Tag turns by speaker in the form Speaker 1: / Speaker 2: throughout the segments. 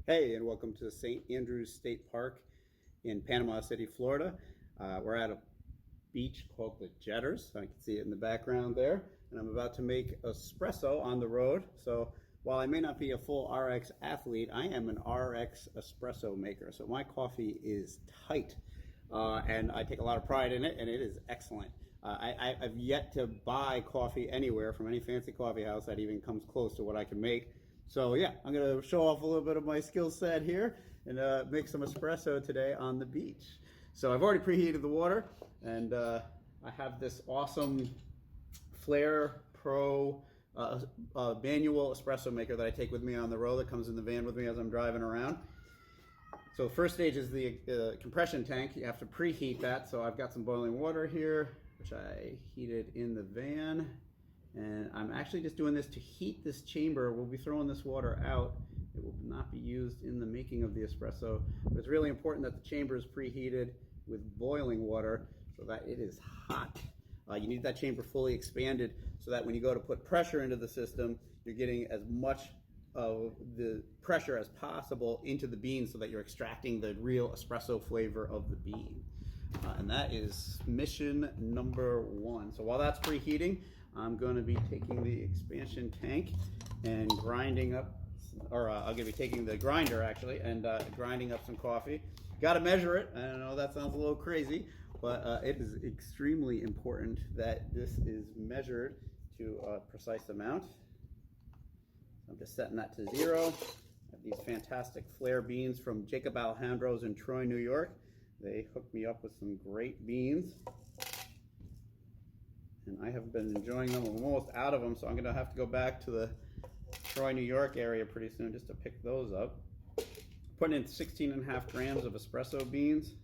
Speaker 1: Hey, and welcome to St. Andrews State Park in Panama City, Florida. We're at a beach called the Jetters. I can see it in the background there. And I'm about to make espresso on the road. So while I may not be a full RX athlete, I am an RX espresso maker. So my coffee is tight. And I take a lot of pride in it, and it is excellent. I've yet to buy coffee anywhere from any fancy coffee house that even comes close to what I can make. So yeah, I'm gonna show off a little bit of my skill set here and make some espresso today on the beach. So I've already preheated the water, and I have this awesome Flair Pro manual espresso maker that I take with me on the road that comes in the van with me as I'm driving around. So the first stage is the compression tank. You have to preheat that. So I've got some boiling water here, which I heated in the van. And I'm actually just doing this to heat this chamber. We'll be throwing this water out. It will not be used in the making of the espresso. But it's really important that the chamber is preheated with boiling water so that it is hot. You need that chamber fully expanded so that when you go to put pressure into the system, you're getting as much of the pressure as possible into the bean so that you're extracting the real espresso flavor of the bean. And that is mission number one. So while that's preheating, I'm going to be taking the expansion tank and grinding up, or I'm going to be taking the grinder actually and grinding up some coffee. Got to measure it. I know that sounds a little crazy, but it is extremely important that this is measured to a precise amount. I'm just setting that to 0. I have these fantastic Flair beans from Jacob Alejandro's in Troy, New York. They hooked me up with some great beans, and I have been enjoying them. I'm almost out of them, so I'm going to have to go back to the Troy, New York area pretty soon just to pick those up. Putting in 16.5 grams of espresso beans.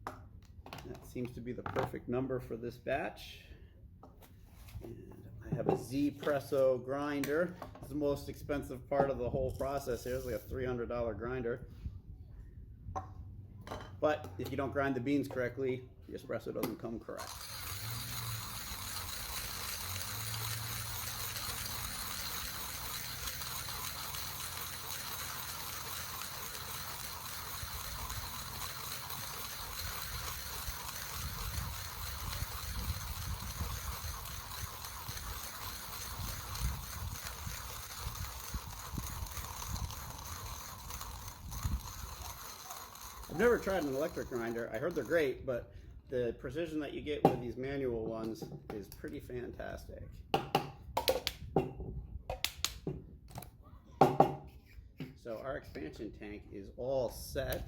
Speaker 1: That seems to be the perfect number for this batch. And I have a Z-Presso grinder. It's the most expensive part of the whole process here. It's like a $300 grinder. But if you don't grind the beans correctly, the espresso doesn't come correct. I've never tried an electric grinder. I heard they're great, but the precision that you get with these manual ones is pretty fantastic. So our expansion tank is all set.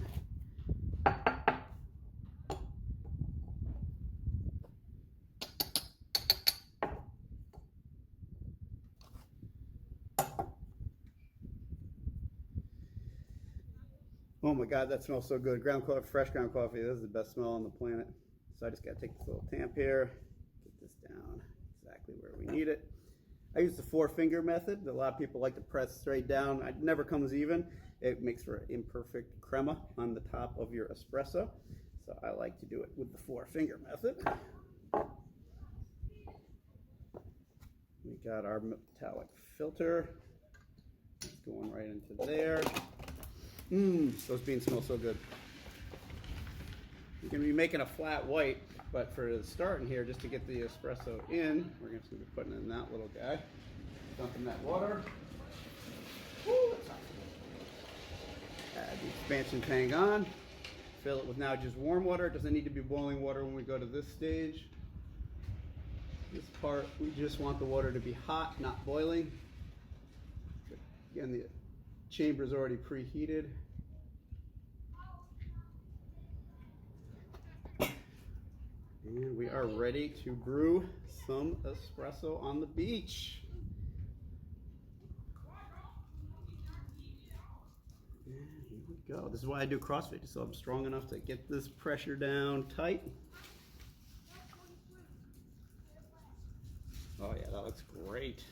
Speaker 1: Oh my God, that smells so good. Ground coffee, fresh ground coffee. This is the best smell on the planet. So I just got to take this little tamp here, get this down exactly where we need it. I use the 4-finger method. A lot of people like to press straight down. It never comes even. It makes for an imperfect crema on the top of your espresso. So I like to do it with the 4-finger method. We got our metallic filter. It's going right into there. Those beans smell so good. You're going to be making a flat white, but for the start in here, just to get the espresso in, we're going to be putting in that little guy. Dumping that water. Woo, that's hot. Add the expansion tank on. Fill it with now just warm water. It doesn't need to be boiling water when we go to this stage. This part, we just want the water to be hot, not boiling. Again, the chamber is already preheated. And we are ready to brew some espresso on the beach. And here we go. This is why I do CrossFit, so I'm strong enough to get this pressure down tight. Oh yeah, that looks great.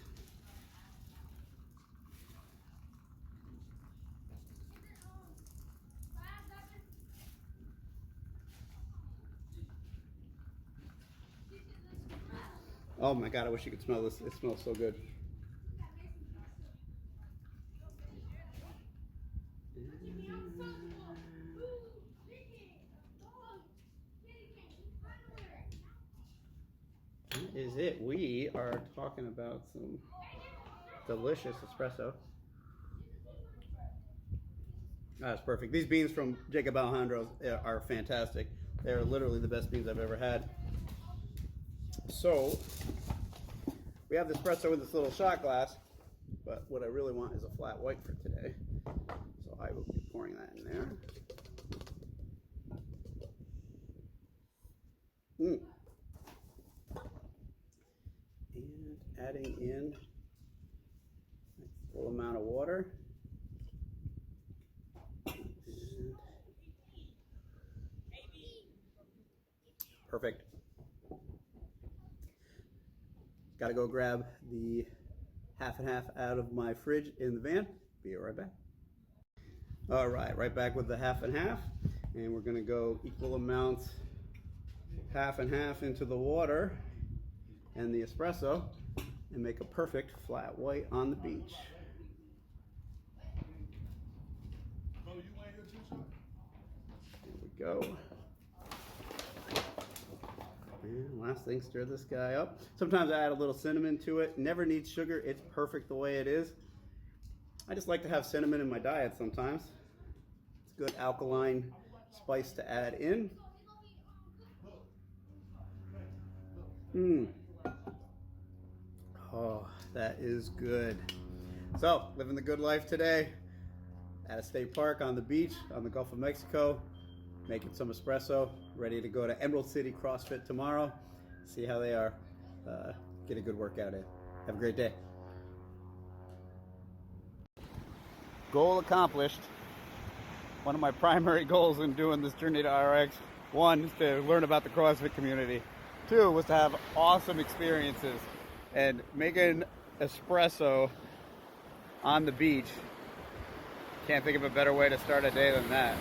Speaker 1: Oh my God, I wish you could smell this. It smells so good. we are talking about some delicious espresso. That's perfect. These beans from Jacob Alejandro's are fantastic. They're literally the best beans I've ever had. So, we have the espresso in this little shot glass, but what I really want is a flat white for today. So I will be pouring that in there. And adding in a full amount of water. Perfect. Got to go grab the half and half out of my fridge in the van. Be right back. All right back with the half and half. And we're going to go equal amounts, half and half into the water and the espresso and make a perfect flat white on the beach. There we go. And last thing, stir this guy up. Sometimes I add a little cinnamon to it. Never needs sugar. It's perfect the way it is. I just like to have cinnamon in my diet sometimes. It's a good alkaline spice to add in. Oh, that is good. So, living the good life today at a state park on the beach on the Gulf of Mexico, making some espresso, ready to go to Emerald City CrossFit tomorrow, see how they are, get a good workout in. Have a great day. Goal accomplished. One of my primary goals in doing this Journey to RX, one is to learn about the CrossFit community. Two was to have awesome experiences, and making espresso on the beach, can't think of a better way to start a day than that.